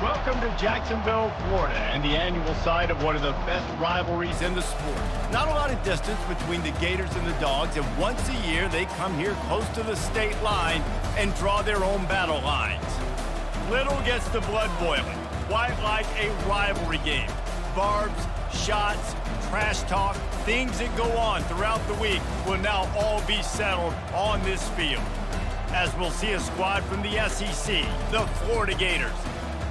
Welcome to Jacksonville, Florida, and the annual site of one of the best rivalries in the sport. Not a lot of distance between the Gators and the Dogs, and once a year they come here close to the state line and draw their own battle lines. Little gets the blood boiling, quite like a rivalry game. Barbs, shots, trash talk, things that go on throughout the week will now all be settled on this field. As we'll see a squad from the SEC, the Florida Gators,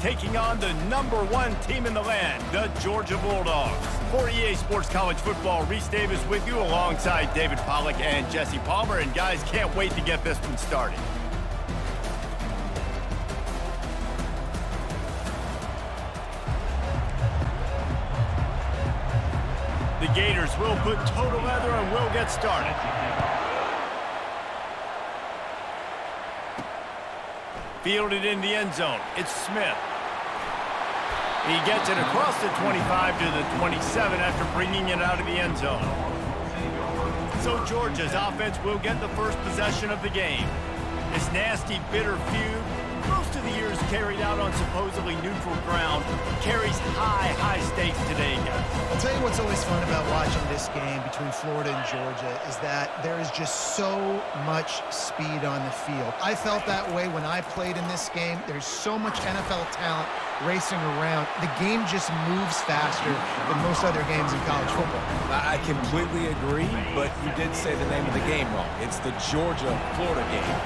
taking on the #1 team in the land, the Georgia Bulldogs. For EA Sports College Football, Reese Davis with you alongside David Pollack and Jesse Palmer. And guys, can't wait to get this one started. The Gators will put total leather and will get started. Fielded in the end zone. It's Smith. He gets it across the 25 to the 27 after bringing it out of the end zone. So Georgia's offense will get the first possession of the game. This nasty, bitter feud, most of the years carried out on supposedly neutral ground, carries high stakes today, guys. I'll tell you what's always fun about watching this game between Florida and Georgia is that there is just so much speed on the field. I felt that way when I played in this game. There's so much NFL talent racing around. The game just moves faster than most other games in college football. I completely agree, but you did say the name of the game wrong. It's the Georgia-Florida game.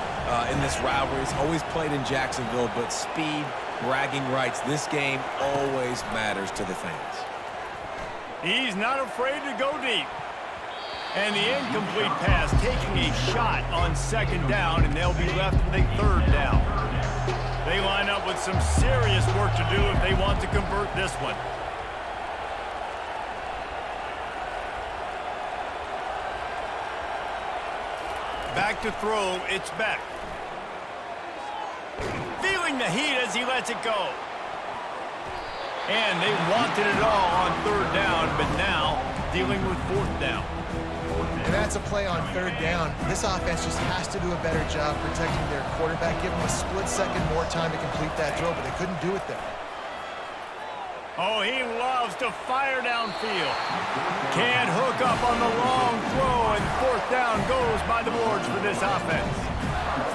In this rivalry, it's always played in Jacksonville, but speed, bragging rights, this game always matters to the fans. He's not afraid to go deep. And the incomplete pass taking a shot on second down, and they'll be left with a third down. They line up with some serious work to do if they want to convert this one. Back to throw, it's Beck. Feeling the heat as he lets it go. And they wanted it all on third down, but now dealing with fourth down. And that's a play on third down. This offense just has to do a better job protecting their quarterback, give them a split second more time to complete that throw, but they couldn't do it there. Oh, he loves to fire downfield. Can't hook up on the long throw, and fourth down goes by the boards for this offense.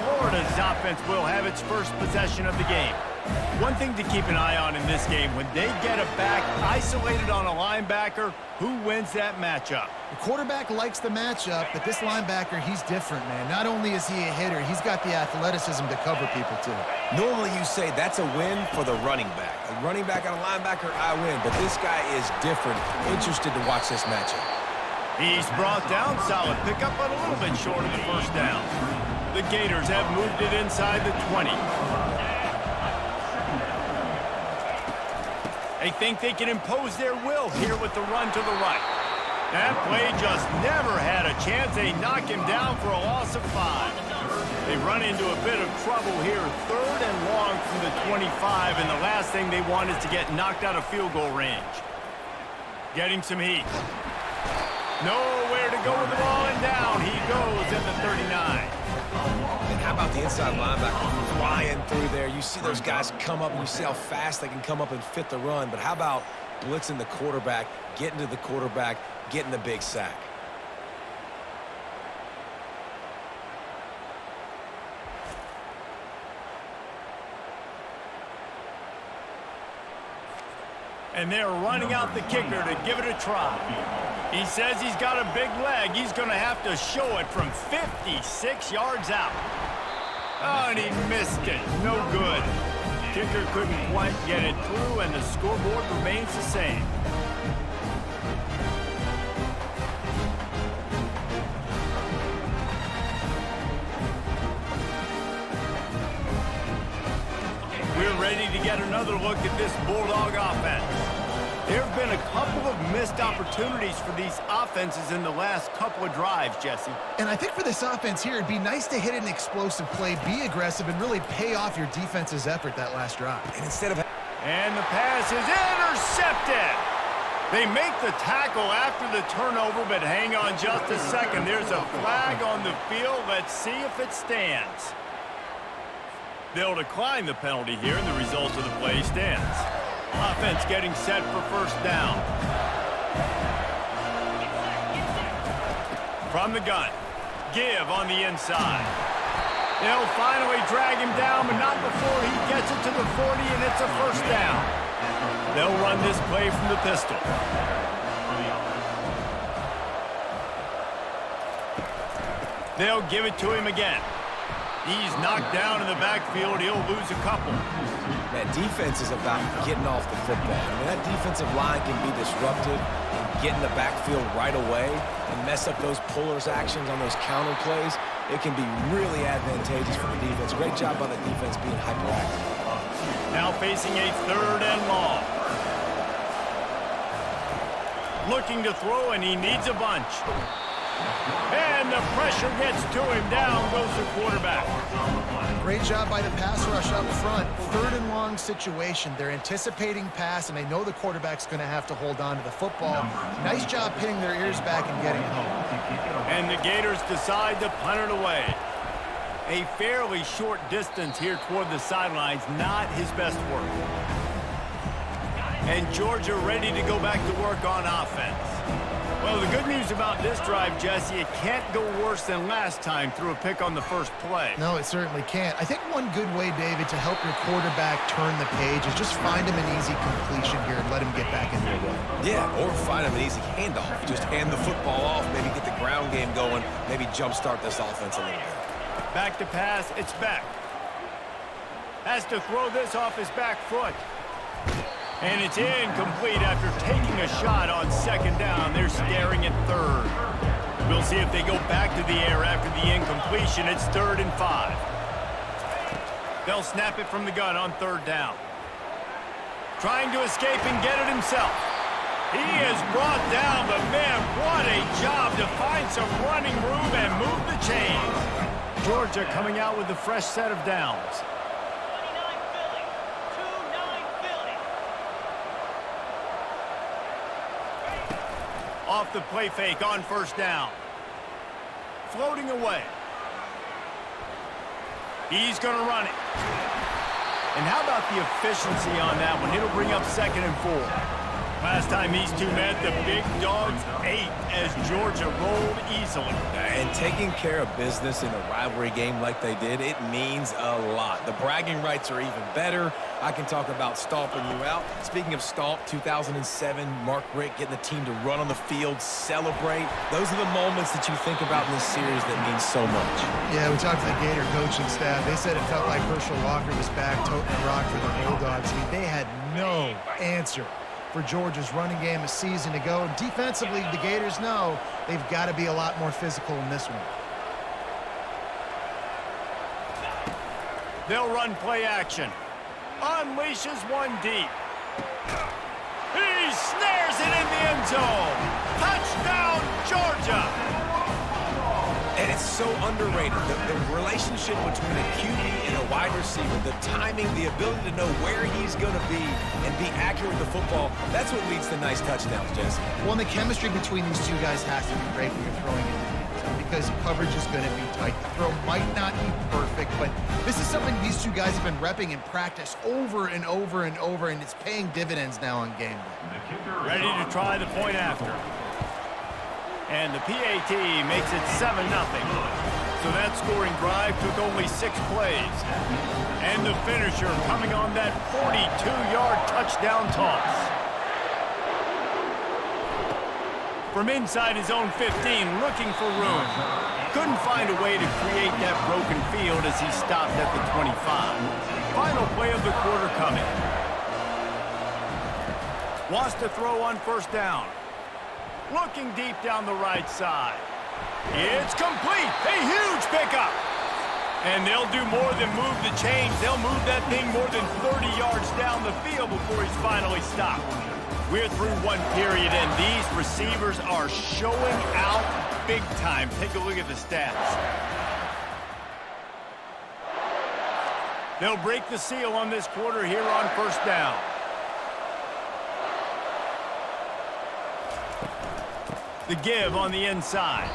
Florida's offense will have its first possession of the game. One thing to keep an eye on in this game, when they get a back isolated on a linebacker, who wins that matchup? The quarterback likes the matchup, but this linebacker, he's different, man. Not only is he a hitter, he's got the athleticism to cover people, too. Normally you say that's a win for the running back. A running back on a linebacker, I win. But this guy is different. Interested to watch this matchup. He's brought down, solid pickup, but a little bit short of the first down. The Gators have moved it inside the 20. They think they can impose their will here with the run to the right. That play just never had a chance. They knock him down for a loss of 5. They run into a bit of trouble here, third and long from the 25, and the last thing they want is to get knocked out of field goal range. Getting some heat. Nowhere to go with the ball, and down he goes at the 39. And how about the inside linebacker flying through there? You see those guys come up, and you see how fast they can come up and fit the run. But how about blitzing the quarterback, getting to the quarterback, getting the big sack? And they're running out the kicker to give it a try. He says he's got a big leg. He's going to have to show it from 56 yards out. Oh, and he missed it. No good. Kicker couldn't quite get it through, and the scoreboard remains the same. We're ready to get another look at this Bulldog offense. There have been a couple of missed opportunities for these offenses in the last couple of drives, Jesse. And I think for this offense here, it'd be nice to hit an explosive play, be aggressive, and really pay off your defense's effort that last drive. And instead of... And the pass is intercepted. They make the tackle after the turnover, but hang on just a second. There's a flag on the field. Let's see if it stands. They'll decline the penalty here, and the result of the play stands. Offense getting set for first down. From the gun, give on the inside. They'll finally drag him down, but not before he gets it to the 40, and it's a first down. They'll run this play from the pistol. They'll give it to him again. He's knocked down in the backfield. He'll lose a couple. That defense is about getting off the football. I mean, that defensive line can be disruptive and get in the backfield right away and mess up those pullers actions on those counter plays. It can be really advantageous for the defense. Great job by the defense being hyperactive. Now facing a 3rd and long. Looking to throw, and he needs a bunch. And the pressure gets to him. Down goes the quarterback. Great job by the pass rush up front. 3rd and long situation. They're anticipating pass, and they know the quarterback's going to have to hold on to the football. Nice job pinning their ears back and getting home. And the Gators decide to punt it away. A fairly short distance here toward the sidelines, not his best work. And Georgia ready to go back to work on offense. Well, the good news about this drive, Jesse, it can't go worse than last time through a pick on the first play. No, it certainly can't. I think one good way, David, to help your quarterback turn the page is just find him an easy completion here and let him get back in their run. Yeah, or find him an easy handoff. Just hand the football off, maybe get the ground game going, maybe jumpstart this offense a little bit. Back to pass, it's back. Has to throw this off his back foot. And it's incomplete after taking a shot on 2nd down. They're staring at 3rd. We'll see if they go back to the air after the incompletion. It's 3rd and 5. They'll snap it from the gun on 3rd down. Trying to escape and get it himself. He is brought down, but man, what a job to find some running room and move the chains. Georgia coming out with a fresh set of downs. Off the play fake on 1st down. Floating away. He's going to run it. And how about the efficiency on that one? It'll bring up 2nd and 4. Last time these two met, the Big Dogs ate as Georgia rolled easily. And taking care of business in a rivalry game like they did, it means a lot. The bragging rights are even better. I can talk about stomping you out. Speaking of stomp, 2007, Mark Richt getting the team to run on the field, celebrate. Those are the moments that you think about in this series that mean so much. Yeah, we talked to the Gator coaching staff. They said it felt like Herschel Walker was back toting the rock for the Bulldogs. I mean, they had no answer for Georgia's running game a season ago. Defensively, the Gators know they've got to be a lot more physical in this one. They'll run play action. Unleashes one deep. He snares it in the end zone. Touchdown, Georgia! And it's so underrated. The relationship between a QB and a wide receiver, the timing, the ability to know where he's going to be and be accurate with the football, that's what leads to nice touchdowns, Jesse. Well, and the chemistry between these two guys has to be great when you're throwing into the end zone because coverage is going to be tight. The throw might not be perfect, but this is something these two guys have been repping in practice over and over and over, and it's paying dividends now on game day. Ready to try the point after. And the PAT makes it 7-0. So that scoring drive took only 6 plays. And the finisher coming on that 42-yard touchdown toss. From inside his own 15, looking for room. Couldn't find a way to create that broken field as he stopped at the 25. Final play of the quarter coming. Wants to throw on 1st down. Looking deep down the right side. It's complete. A huge pickup. And they'll do more than move the chains. They'll move that thing more than 30 yards down the field before he's finally stopped. We're through one period, and these receivers are showing out big time. Take a look at the stats. They'll break the seal on this quarter here on 1st down. The give on the inside.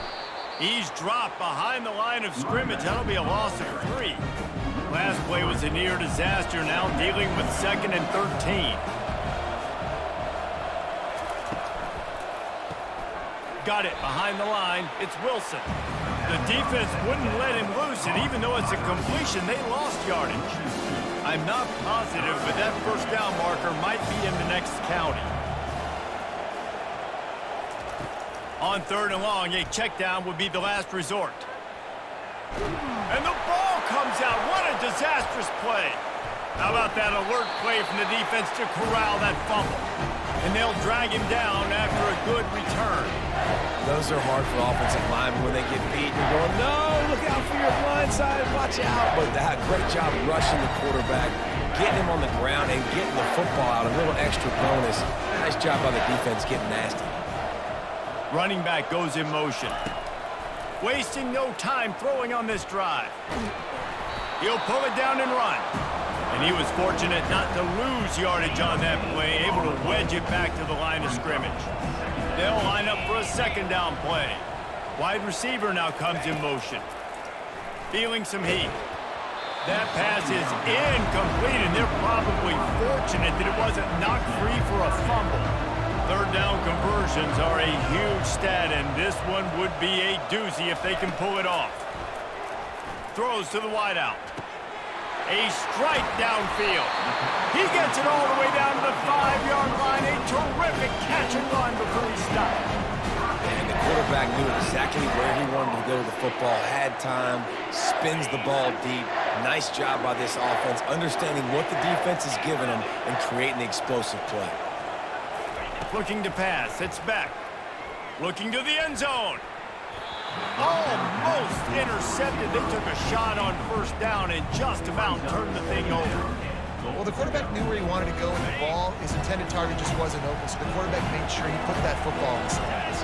He's dropped behind the line of scrimmage. That'll be a loss of 3. Last play was a near disaster, now dealing with 2nd and 13. Got it behind the line. It's Wilson. The defense wouldn't let him loose, and even though it's a completion, they lost yardage. I'm not positive, but that first down marker might be in the next county. On 3rd and long, a check down would be the last resort. And the ball comes out. What a disastrous play. How about that alert play from the defense to corral that fumble? And they'll drag him down after a good return. Those are hard for offensive linemen when they get beat. You're going, no, look out for your blind side, watch out. But they had a great job rushing the quarterback, getting him on the ground, and getting the football out. A little extra bonus. Nice job by the defense getting nasty. Running back goes in motion. Wasting no time throwing on this drive. He'll pull it down and run. And he was fortunate not to lose yardage on that play, able to wedge it back to the line of scrimmage. They'll line up for a 2nd down play. Wide receiver now comes in motion. Feeling some heat. That pass is incomplete, and they're probably fortunate that it wasn't knocked free for a fumble. 3rd down conversions are a huge stat, and this one would be a doozy if they can pull it off. Throws to the wideout. A strike downfield. He gets it all the way down to the 5-yard line. A terrific catch and run before he stopped. And the quarterback knew exactly where he wanted to go with the football, had time, spins the ball deep. Nice job by this offense, understanding what the defense is giving them and creating the explosive play. Looking to pass. It's back. Looking to the end zone. Almost intercepted. They took a shot on 1st down and just about turned the thing over. Well, the quarterback knew where he wanted to go with the ball. His intended target just wasn't open, so the quarterback made sure he put that football in the stands.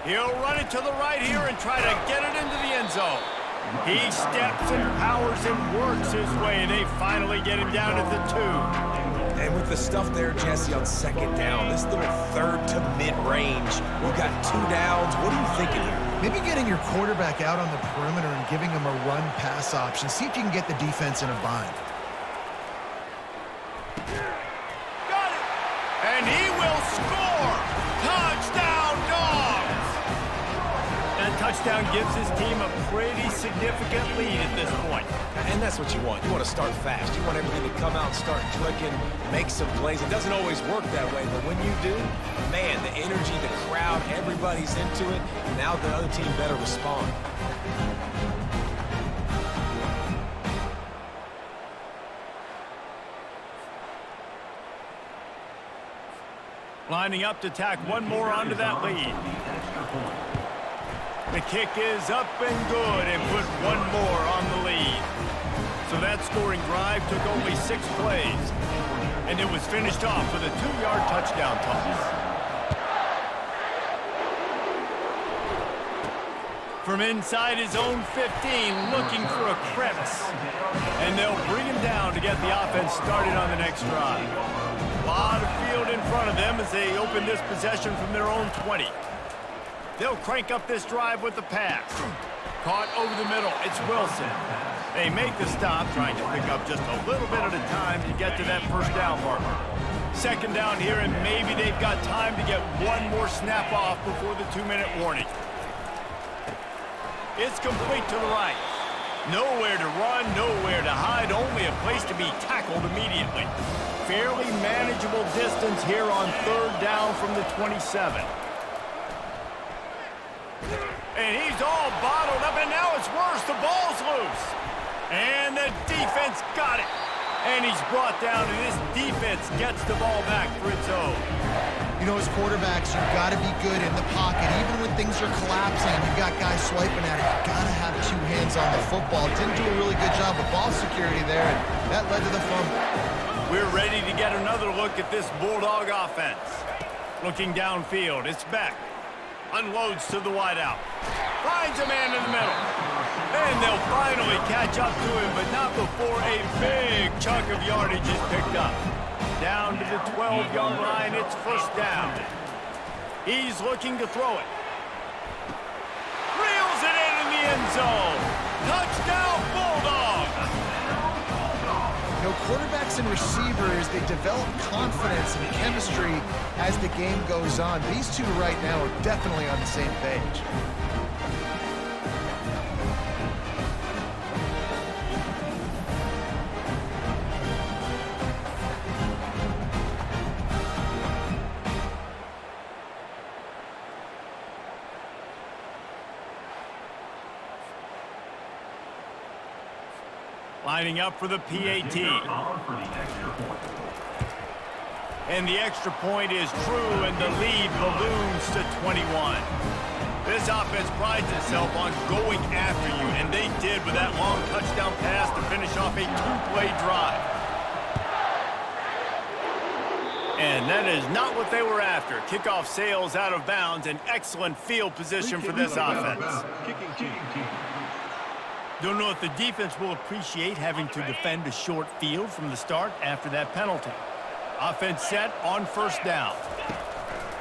He'll run it to the right here and try to get it into the end zone. He steps and powers and works his way. They finally get him down at the 2. And with the stuff there, Jesse, on 2nd down, this little 3rd to mid-range, we've got 2 downs. What are you thinking here? Maybe getting your quarterback out on the perimeter and giving him a run-pass option. See if you can get the defense in a bind. Got it! And he will score! Touchdown, Dogs! That touchdown gives his team a pretty significant lead at this point. And that's what you want. You want to start fast. You want everything to come out and start clicking, make some plays. It doesn't always work that way, but when you do, man, the energy, the crowd, everybody's into it. Now the other team better respond. Lining up to tack one more onto that lead. The kick is up and good and put one more on the lead. So that scoring drive took only 6 plays. And it was finished off with a 2-yard touchdown toss. From inside his own 15, looking for a crevice. And they'll bring him down to get the offense started on the next drive. A lot of field in front of them as they open this possession from their own 20. They'll crank up this drive with the pass. Caught over the middle. It's Wilson. They make the stop, trying to pick up just a little bit at a time to get to that 1st down marker. 2nd down here, and maybe they've got time to get one more snap off before the 2-minute warning. It's complete to the right. Nowhere to run, nowhere to hide, only a place to be tackled immediately. Fairly manageable distance here on 3rd down from the 27. And he's all bottled up, and now it's worse. The ball's loose. And the defense got it. And he's brought down, and this defense gets the ball back for its own. You know, as quarterbacks, you've got to be good in the pocket. Even when things are collapsing and you've got guys swiping at it, you've got to have 2 hands on the football. Didn't do a really good job of ball security there, and that led to the fumble. We're ready to get another look at this Bulldog offense. Looking downfield, it's Beck. Unloads to the wideout. Finds a man in the middle. And they'll finally catch up to him, but not before a big chunk of yardage is picked up. Down to the 12-yard line, it's 1st down. He's looking to throw it. Reels it in the end zone. Touchdown, Bulldogs! You know, quarterbacks and receivers, they develop confidence and chemistry as the game goes on. These two right now are definitely on the same page. Lining up for the PAT. And the extra point is true, and the lead balloons to 21. This offense prides itself on going after you, and they did with that long touchdown pass to finish off a two-play drive. And that is not what they were after. Kickoff sails out of bounds, and excellent field position for this offense. Don't know if the defense will appreciate having to defend a short field from the start after that penalty. Offense set on first down.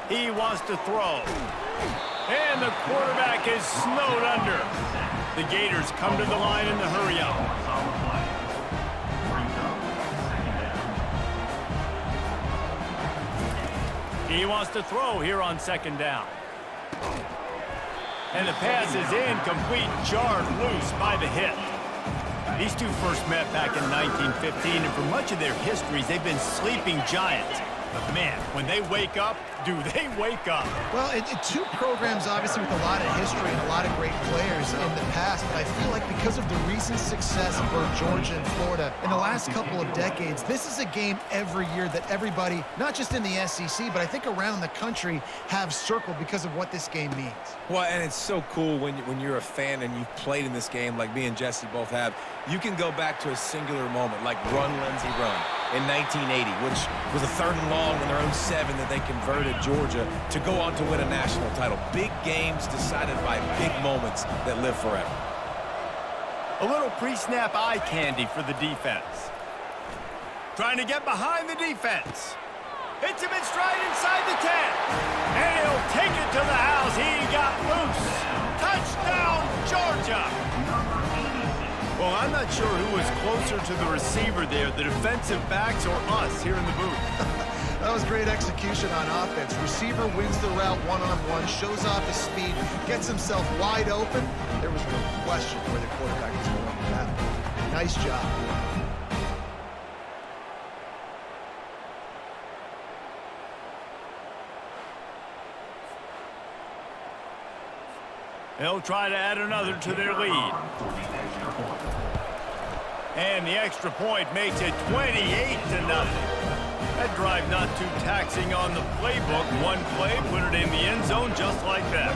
He wants to throw. And the quarterback is snowed under. The Gators come to the line in the hurry-up. He wants to throw here on second down. And the pass is incomplete, jarred loose by the hit. These two first met back in 1915, and for much of their histories, they've been sleeping giants. But man, when they wake up, do they wake up? Well, two programs, obviously, with a lot of history and a lot of great players in the past, but I feel like because of the recent success of both Georgia and Florida in the last couple of decades, this is a game every year that everybody, not just in the SEC, but I think around the country, have circled because of what this game means. Well, and it's so cool when you're a fan and you've played in this game like me and Jesse both have. You can go back to a singular moment, like Run, Lindsey, Run in 1980, which was a 3rd and long in their own 7 that they converted Georgia to go on to win a national title. Big games decided by big moments that live forever. A little pre-snap eye candy for the defense. Trying to get behind the defense. Hits him in stride inside the 10. And he'll take it to the house. He got loose. Touchdown, Georgia. Well, I'm not sure who was closer to the receiver there, the defensive backs or us here in the booth. That was great execution on offense. Receiver wins the route one-on-one, shows off his speed, gets himself wide open. There was no question where the quarterback was going with that. Nice job. They'll try to add another to their lead. And the extra point makes it 28-0. That drive not too taxing on the playbook. One play, put it in the end zone just like that.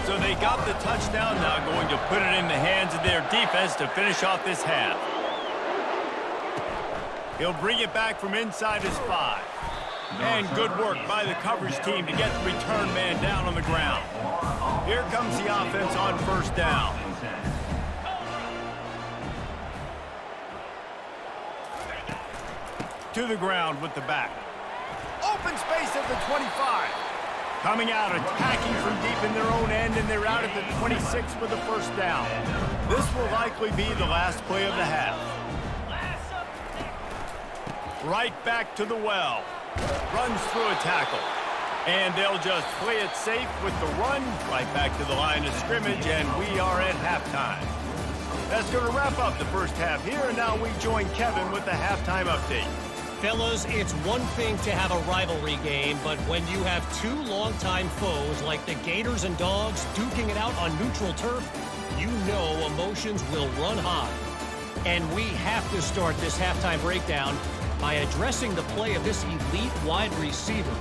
So they got the touchdown, now going to put it in the hands of their defense to finish off this half. He'll bring it back from inside his 5. And good work by the coverage team to get the return man down on the ground. Here comes the offense on first down. To the ground with the back. Open space at the 25. Coming out, attacking from deep in their own end, and they're out at the 26 with the first down. This will likely be the last play of the half. Right back to the well. Runs through a tackle. And they'll just play it safe with the run. Right back to the line of scrimmage, and we are at halftime. That's going to wrap up the first half here, and now we join Kevin with the halftime update. Fellas, it's one thing to have a rivalry game, but when you have two longtime foes like the Gators and Dogs duking it out on neutral turf, you know emotions will run high. And we have to start this halftime breakdown by addressing the play of this elite wide receiver.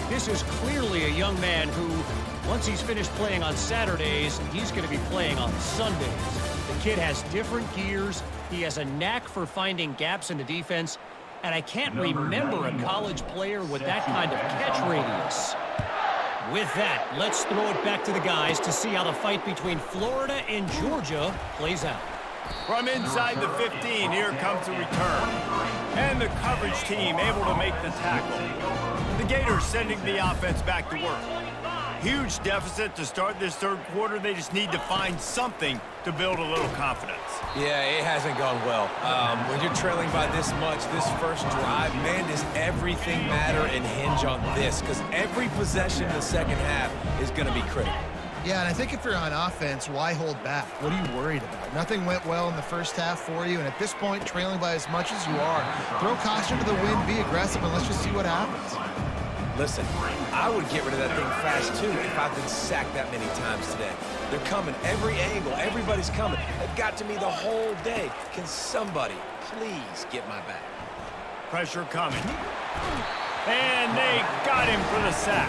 This is clearly a young man who, once he's finished playing on Saturdays, he's going to be playing on Sundays. The kid has different gears. He has a knack for finding gaps in the defense. And I can't remember a college player with that kind of catch radius. With that, let's throw it back to the guys to see how the fight between Florida and Georgia plays out. From inside the 15, here comes the return. And the coverage team able to make the tackle. The Gators sending the offense back to work. Huge deficit to start this third quarter. They just need to find something to build a little confidence. Yeah, it hasn't gone well. When you're trailing by this much, this first drive, man, does everything matter and hinge on this? Because every possession in the second half is going to be critical. Yeah, and I think if you're on offense, why hold back? What are you worried about? Nothing went well in the first half for you, and at this point, trailing by as much as you are, throw caution to the wind, be aggressive, and let's just see what happens. Listen, I would get rid of that thing fast, too, if I've been sacked that many times today. They're coming every angle. Everybody's coming. They've got to me the whole day. Can somebody please get my back? Pressure coming. And they got him for the sack.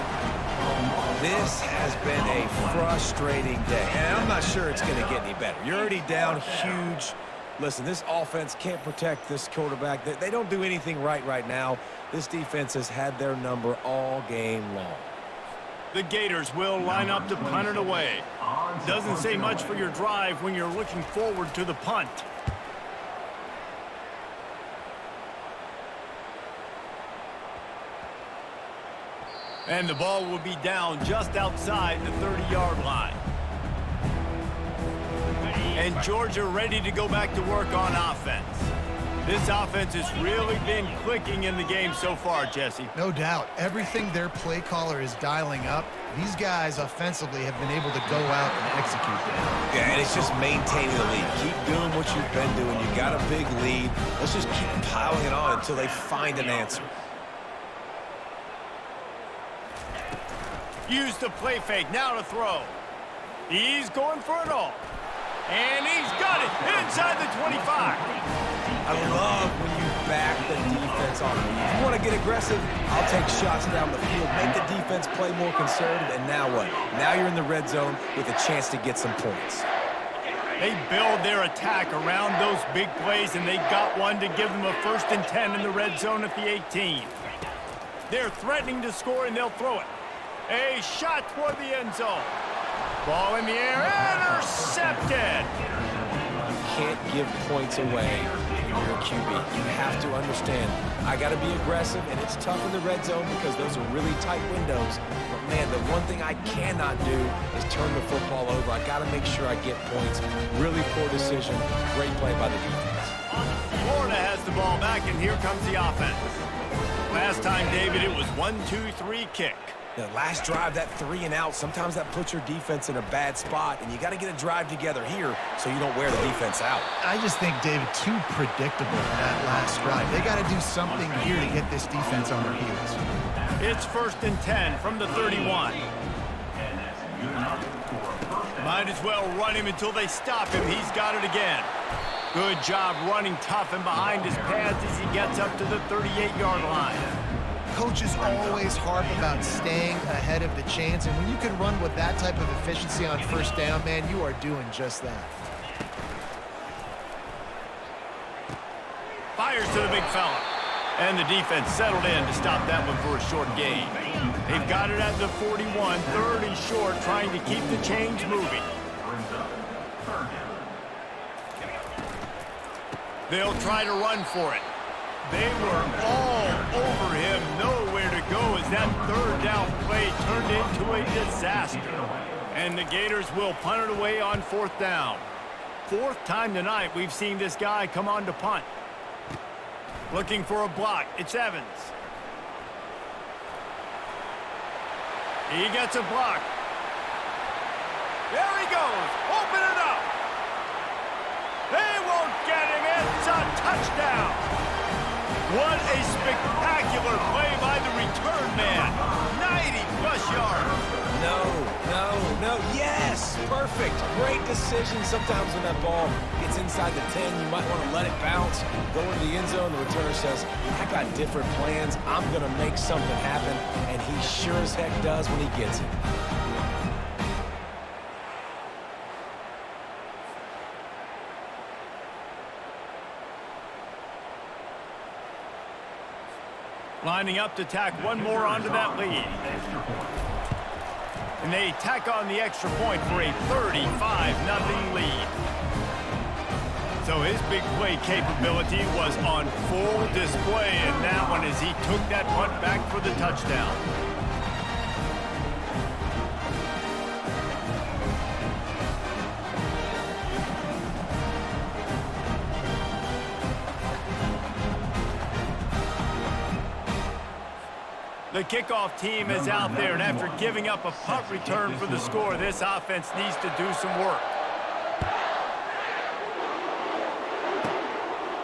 This has been a frustrating day, and I'm not sure it's going to get any better. You're already down huge. Listen, this offense can't protect this quarterback. They don't do anything right now. This defense has had their number all game long. The Gators will line up to punt it away. Doesn't say much for your drive when you're looking forward to the punt. And the ball will be down just outside the 30-yard line. And Georgia ready to go back to work on offense. This offense has really been clicking in the game so far, Jesse. No doubt. Everything their play caller is dialing up, these guys offensively have been able to go out and execute that. Yeah, and it's just maintaining the lead. Keep doing what you've been doing. You got a big lead. Let's just keep piling it on until they find an answer. Use the play fake, now to throw. He's going for it all. And he's got it inside the 25. I love when you back the defense on me. If you want to get aggressive, I'll take shots down the field, make the defense play more conservative, and now what? Now you're in the red zone with a chance to get some points. They build their attack around those big plays, and they got one to give them a 1st and 10 in the red zone at the 18. They're threatening to score, and they'll throw it. A shot toward the end zone. Ball in the air, intercepted. You can't give points away when you're a QB. You have to understand, I got to be aggressive, and it's tough in the red zone because those are really tight windows. But, man, the one thing I cannot do is turn the football over. I got to make sure I get points. Really poor decision. Great play by the defense. Florida has the ball back, and here comes the offense. Last time, David, it was 1-2-3 kick. The last drive, that 3 and out, sometimes that puts your defense in a bad spot, and you got to get a drive together here so you don't wear the defense out. I just think, David, too predictable in that last drive. They got to do something here to get this defense on their heels. It's 1st and 10 from the 31. Might as well run him until they stop him. He's got it again. Good job running tough and behind his pads as he gets up to the 38-yard line. Coaches always harp about staying ahead of the chains, and when you can run with that type of efficiency on 1st down, man, you are doing just that. Fires to the big fella. And the defense settled in to stop that one for a short gain. They've got it at the 41, 3rd and short, trying to keep the chains moving. They'll try to run for it. They were all over him, nowhere to go as that 3rd down play turned into a disaster. And the Gators will punt it away on 4th down. 4th time tonight we've seen this guy come on to punt. Looking for a block, it's Evans. He gets a block. There he goes, open it up. They won't get him, it's a touchdown. What a spectacular play by the return man. 90-plus yards. No. Yes, perfect. Great decision. Sometimes when that ball gets inside the 10, you might want to let it bounce, go into the end zone. The returner says, I got different plans. I'm going to make something happen, and he sure as heck does when he gets it. Lining up to tack one more onto that lead. And they tack on the extra point for a 35-0 lead. So his big play capability was on full display in that one as he took that punt back for the touchdown. The kickoff team is out there, and after giving up a punt return for the score, this offense needs to do some work.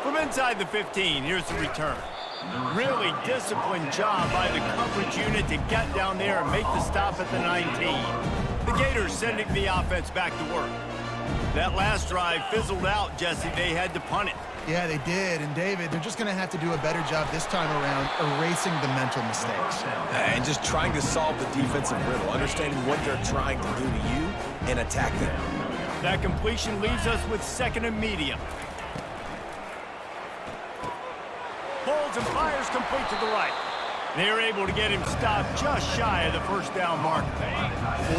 From inside the 15, here's the return. Really disciplined job by the coverage unit to get down there and make the stop at the 19. The Gators sending the offense back to work. That last drive fizzled out, Jesse. They had to punt it. Yeah, they did. And, David, they're just going to have to do a better job this time around erasing the mental mistakes. And just trying to solve the defensive riddle, understanding what they're trying to do to you and attack them. That completion leaves us with 2nd and medium. Pulls and fires complete to the right. They're able to get him stopped just shy of the first down marker.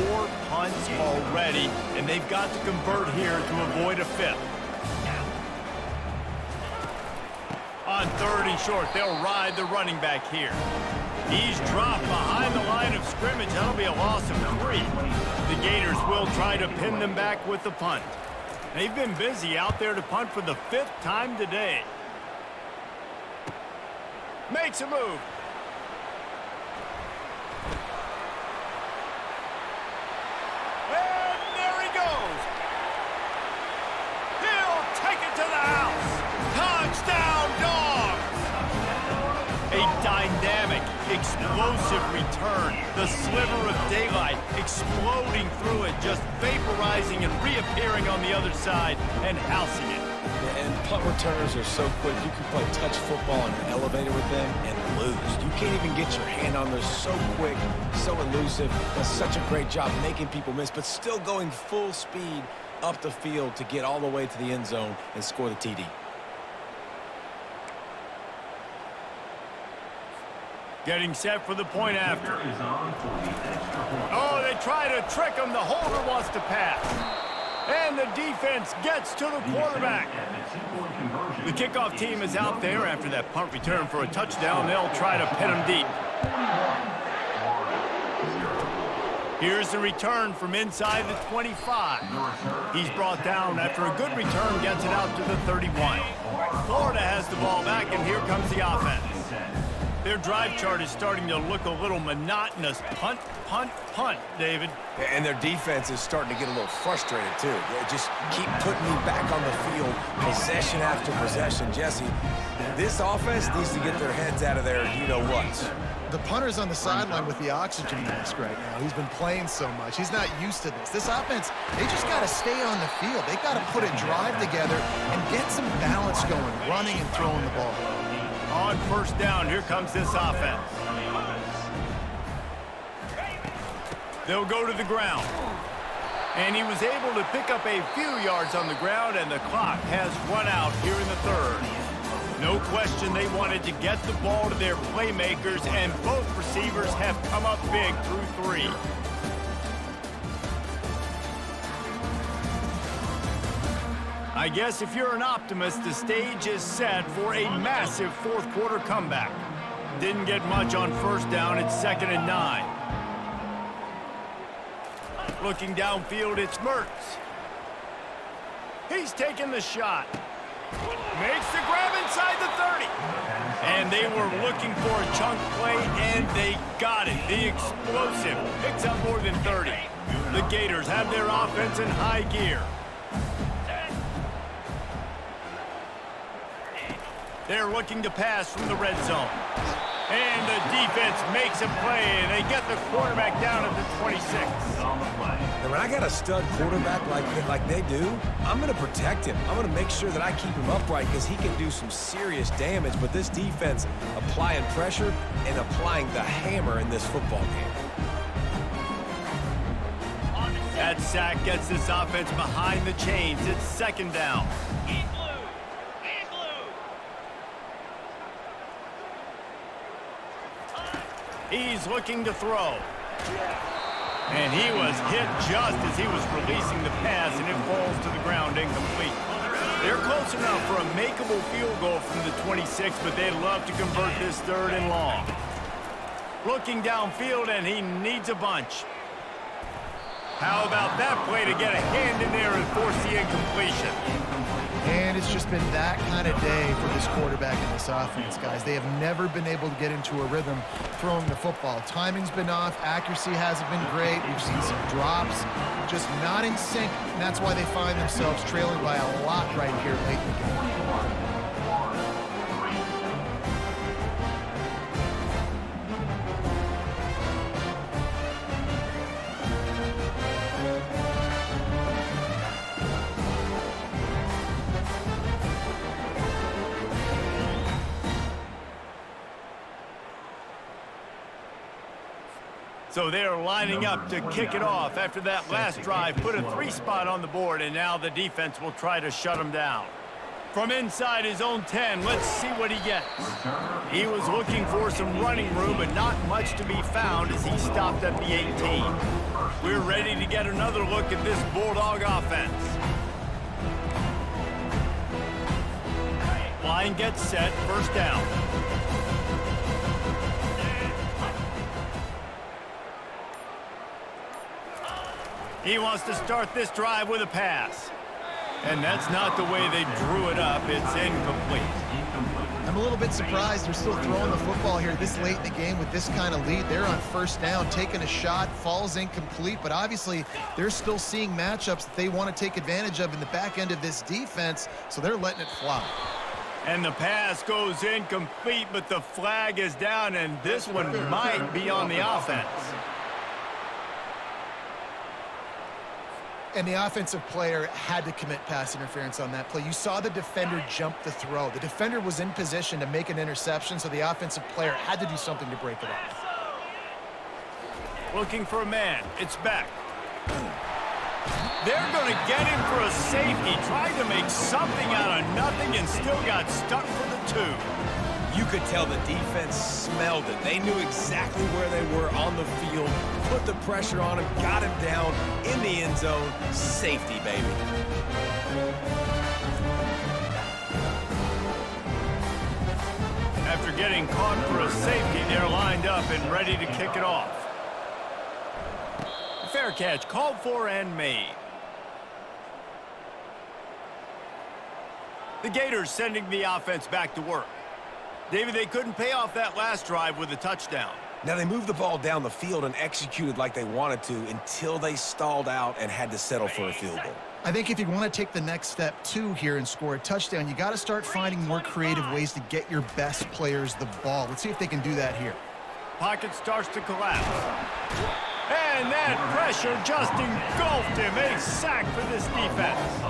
4 punts already, and they've got to convert here to avoid a 5th. On 3rd and short, they'll ride the running back here. He's dropped behind the line of scrimmage. That'll be a loss of 3. The Gators will try to pin them back with the punt. They've been busy out there to punt for the 5th time today. Makes a move. And there he goes. He'll take it to the house. Touchdown, Dogs! A dynamic, explosive return. The sliver of daylight exploding through it, just vaporizing and reappearing on the other side and housing it. And punt returners are so quick. You can play touch football in an elevator with them and lose. You can't even get your hand on them. So quick, so elusive. Does such a great job making people miss, but still going full speed up the field to get all the way to the end zone and score the TD. Getting set for the point after. Oh, they try to trick him. The holder wants to pass. And the defense gets to the quarterback. The kickoff team is out there after that punt return for a touchdown. They'll try to pin him deep. Here's the return from inside the 25. He's brought down after a good return, gets it out to the 31. Florida has the ball back, and here comes the offense. Their drive chart is starting to look a little monotonous. Punt, punt, punt, David. And their defense is starting to get a little frustrated, too. They just keep putting me back on the field, possession after possession. Jesse, this offense needs to get their heads out of there, you-know-what. The punter's on the sideline with the oxygen mask right now. He's been playing so much. He's not used to this. This offense, they just got to stay on the field. They got to put a drive together and get some balance going, running and throwing the ball. On 1st down, here comes this offense. They'll go to the ground. And he was able to pick up a few yards on the ground, and the clock has run out here in the 3rd. No question they wanted to get the ball to their playmakers, and both receivers have come up big through 3. I guess if you're an optimist, the stage is set for a massive 4th quarter comeback. Didn't get much on 1st down. It's 2nd and 9. Looking downfield, it's Mertz. He's taking the shot. Makes the grab inside the 30. And they were looking for a chunk play, and they got it. The explosive picks up more than 30. The Gators have their offense in high gear. They're looking to pass from the red zone. And the defense makes a play, and they get the quarterback down at the 26. And when I got a stud quarterback like they do, I'm going to protect him. I'm going to make sure that I keep him upright because he can do some serious damage. But this defense applying pressure and applying the hammer in this football game. That sack gets this offense behind the chains. It's 2nd down. He's looking to throw. And he was hit just as he was releasing the pass, and it falls to the ground incomplete. They're close enough for a makeable field goal from the 26, but they'd love to convert this 3rd and long. Looking downfield, and he needs a bunch. How about that play to get a hand in there and force the incompletion? And it's just been that kind of day for this quarterback and this offense, guys. They have never been able to get into a rhythm throwing the football. Timing's been off. Accuracy hasn't been great. We've seen some drops, just not in sync. And that's why they find themselves trailing by a lot right here late in the game. So they're lining up to kick it off after that last drive. Put a 3-spot on the board, and now the defense will try to shut them down. From inside his own 10, let's see what he gets. He was looking for some running room, but not much to be found as he stopped at the 18. We're ready to get another look at this Bulldog offense. Line gets set, first down. He wants to start this drive with a pass. And that's not the way they drew it up. It's incomplete. I'm a little bit surprised they're still throwing the football here this late in the game with this kind of lead. They're on first down, taking a shot, falls incomplete, but obviously they're still seeing matchups that they want to take advantage of in the back end of this defense, so they're letting it fly. And the pass goes incomplete, but the flag is down, and this one might be on the offense. And the offensive player had to commit pass interference on that play. You saw the defender jump the throw. The defender was in position to make an interception, so the offensive player had to do something to break it off. Looking for a man. It's back. They're going to get him for a safety. Tried to make something out of nothing and still got stuck for the 2. You could tell the defense smelled it. They knew exactly where they were on the field, put the pressure on him, got him down in the end zone. Safety, baby. After getting caught for a safety, they're lined up and ready to kick it off. Fair catch, called for and made. The Gators sending the offense back to work. David, they couldn't pay off that last drive with a touchdown. Now, they moved the ball down the field and executed like they wanted to until they stalled out and had to settle for a field goal. I think if you want to take the next step, too, here and score a touchdown, you got to start finding more creative ways to get your best players the ball. Let's see if they can do that here. Pocket starts to collapse. And that pressure just engulfed him. A sack for this defense.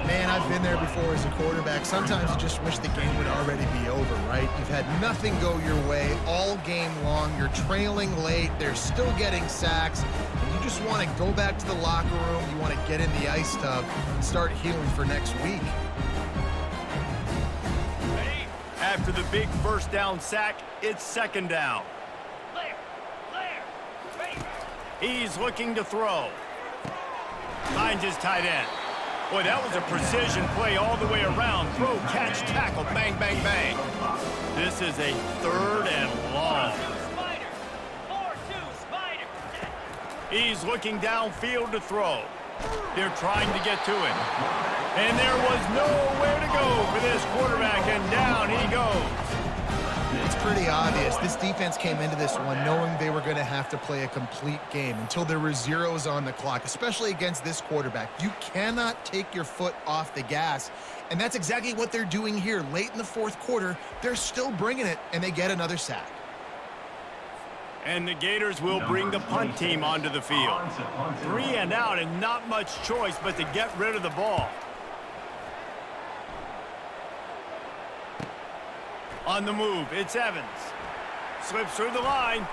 Man, I've been there before as a quarterback. Sometimes you just wish the game would already be over, right? You've had nothing go your way all game long. You're trailing late. They're still getting sacks. And you just want to go back to the locker room. You want to get in the ice tub and start healing for next week. After the big first down sack, it's second down. He's looking to throw. Finds his tight end. Boy, that was a precision play all the way around. Throw, catch, tackle, bang, bang, bang. This is a 3rd and long. He's looking downfield to throw. They're trying to get to it. And there was nowhere to go for this quarterback, and down he goes. It's pretty obvious. This defense came into this one knowing they were going to have to play a complete game until there were zeros on the clock, especially against this quarterback. You cannot take your foot off the gas, and that's exactly what they're doing here. Late in the 4th quarter, they're still bringing it, and they get another sack. And the Gators will bring the punt team onto the field. 3 and out and not much choice but to get rid of the ball. On the move, it's Evans. Slips through the line.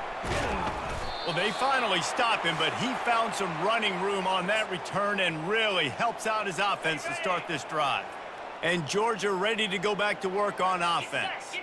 Well, they finally stop him, but he found some running room on that return and really helps out his offense to start this drive. And Georgia ready to go back to work on offense.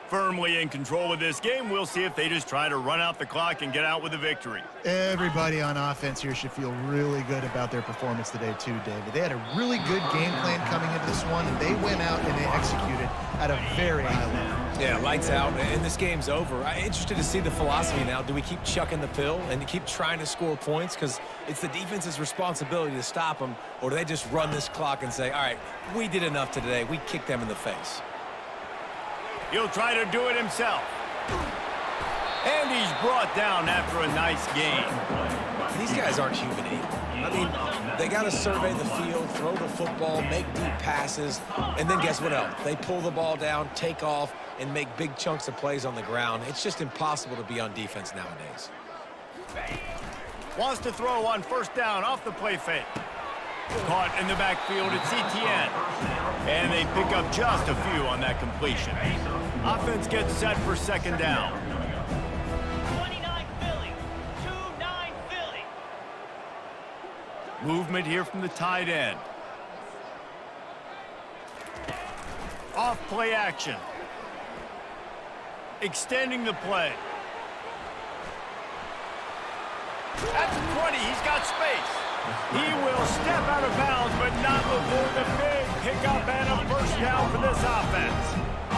Firmly in control of this game, we'll see if they just try to run out the clock and get out with a victory. Everybody on offense here should feel really good about their performance today too, David. They had a really good game plan coming into this one, and they went out and they executed at a very high level. Yeah, lights out, and this game's over. I'm interested to see the philosophy now. Do we keep chucking the pill and keep trying to score points? Because it's the defense's responsibility to stop them, or do they just run this clock and say, all right, we did enough today. We kicked them in the face. He'll try to do it himself. And he's brought down after a nice game. These guys aren't human either. I mean, they got to survey the field, throw the football, make deep passes, and then guess what else? They pull the ball down, take off, and make big chunks of plays on the ground. It's just impossible to be on defense nowadays. Wants to throw on first down off the play fake. Caught in the backfield, it's ETN. And they pick up just a few on that completion. Offense gets set for second down. 29 Philly, 2-9 Philly. Movement here from the tight end. Off play action. Extending the play. At the 20, he's got space. He will step out of bounds, but not before the big pickup and a first down for this offense.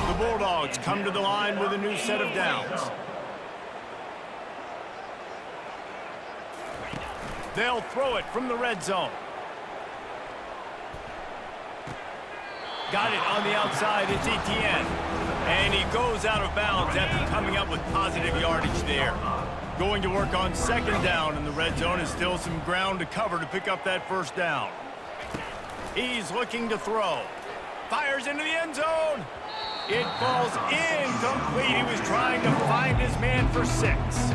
The Bulldogs come to the line with a new set of downs. They'll throw it from the red zone. Got it on the outside, it's ETN. And he goes out of bounds after coming up with positive yardage there. Going to work on second down in the red zone, is still some ground to cover to pick up that first down. He's looking to throw. Fires into the end zone. It falls incomplete. He was trying to find his man for 6.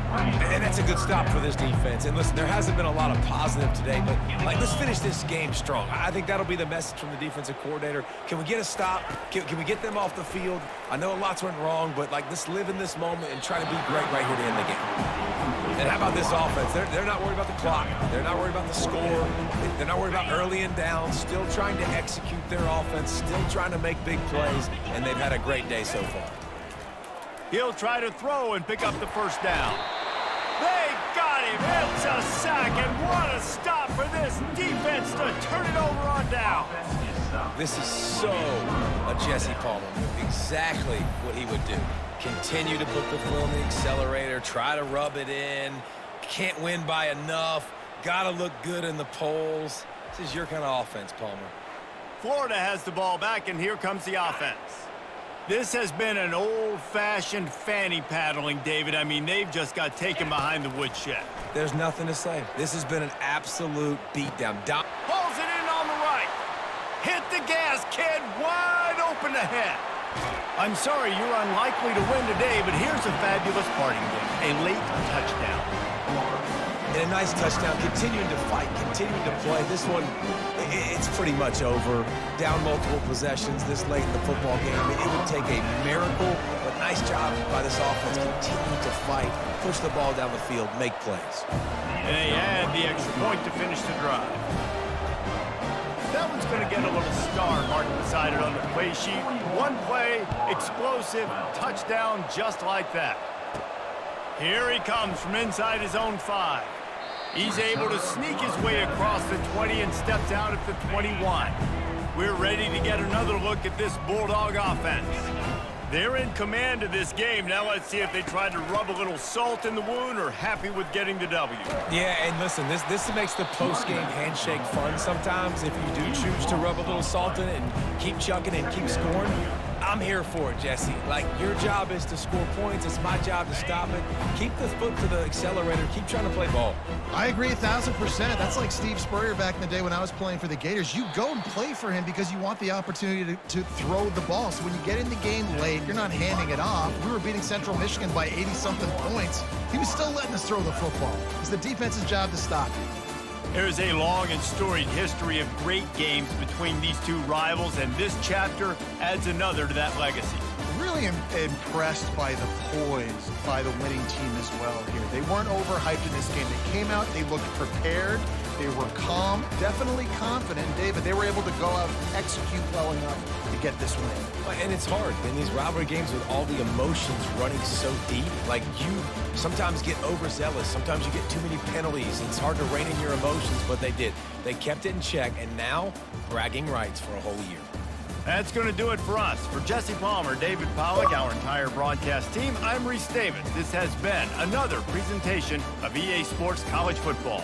And that's a good stop for this defense. And listen, there hasn't been a lot of positive today, but let's finish this game strong. I think that'll be the message from the defensive coordinator. Can we get a stop? Can we get them off the field? I know lots went wrong, but let's live in this moment and try to be great right here to end the game. And how about this offense? They're not worried about the clock. They're not worried about the score. They're not worried about early and down. Still trying to execute their offense. Still trying to make big plays, and they've had a great day so far. He'll try to throw and pick up the first down. They got him. It's a sack, and what a stop for this defense to turn it over on down. This is so a Jesse Palmer move. Exactly what he would do. Continue to put the foot on the accelerator, try to rub it in. Can't win by enough. Got to look good in the polls. This is your kind of offense, Palmer. Florida has the ball back, and here comes the offense. This has been an old-fashioned fanny paddling, David. I mean, they've just got taken behind the woodshed. There's nothing to say. This has been an absolute beatdown. Pulls it in on the right. Hit the gas, kid. Wide open ahead. I'm sorry you're unlikely to win today, but here's a fabulous parting game. A late touchdown. And a nice touchdown. Continuing to fight, continuing to play. This one, it's pretty much over. Down multiple possessions this late in the football game. It would take a miracle, but nice job by this offense. Continue to fight, push the ball down the field, make plays. And they add the extra point to finish the drive. That one's going to get a little star marked beside it on the play sheet. One play, explosive, touchdown just like that. Here he comes from inside his own 5. He's able to sneak his way across the 20 and steps out at the 21. We're ready to get another look at this Bulldog offense. They're in command of this game. Now let's see if they try to rub a little salt in the wound or happy with getting the W. Yeah, and listen, this makes the post-game handshake fun sometimes. If you do choose to rub a little salt in it and keep chucking and keep scoring, I'm here for it, Jesse. Your job is to score points. It's my job to stop it. Keep the foot to the accelerator. Keep trying to play ball. I agree 1,000%. That's like Steve Spurrier back in the day when I was playing for the Gators. You go and play for him because you want the opportunity to throw the ball. So when you get in the game late, you're not handing it off. We were beating Central Michigan by 80-something points. He was still letting us throw the football. It's the defense's job to stop it. There's a long and storied history of great games between these two rivals, and this chapter adds another to that legacy. really impressed by the poise by the winning team as well here. They weren't overhyped in this game. They came out, they looked prepared, they were calm, definitely confident. David, they were able to go out and execute well enough to get this win. And it's hard in these rivalry games with all the emotions running so deep. Like, you sometimes get overzealous. Sometimes you get too many penalties. It's hard to rein in your emotions, but they did. They kept it in check, and now bragging rights for a whole year. That's going to do it for us. For Jesse Palmer, David Pollack, our entire broadcast team, I'm Reese Davis. This has been another presentation of EA Sports College Football.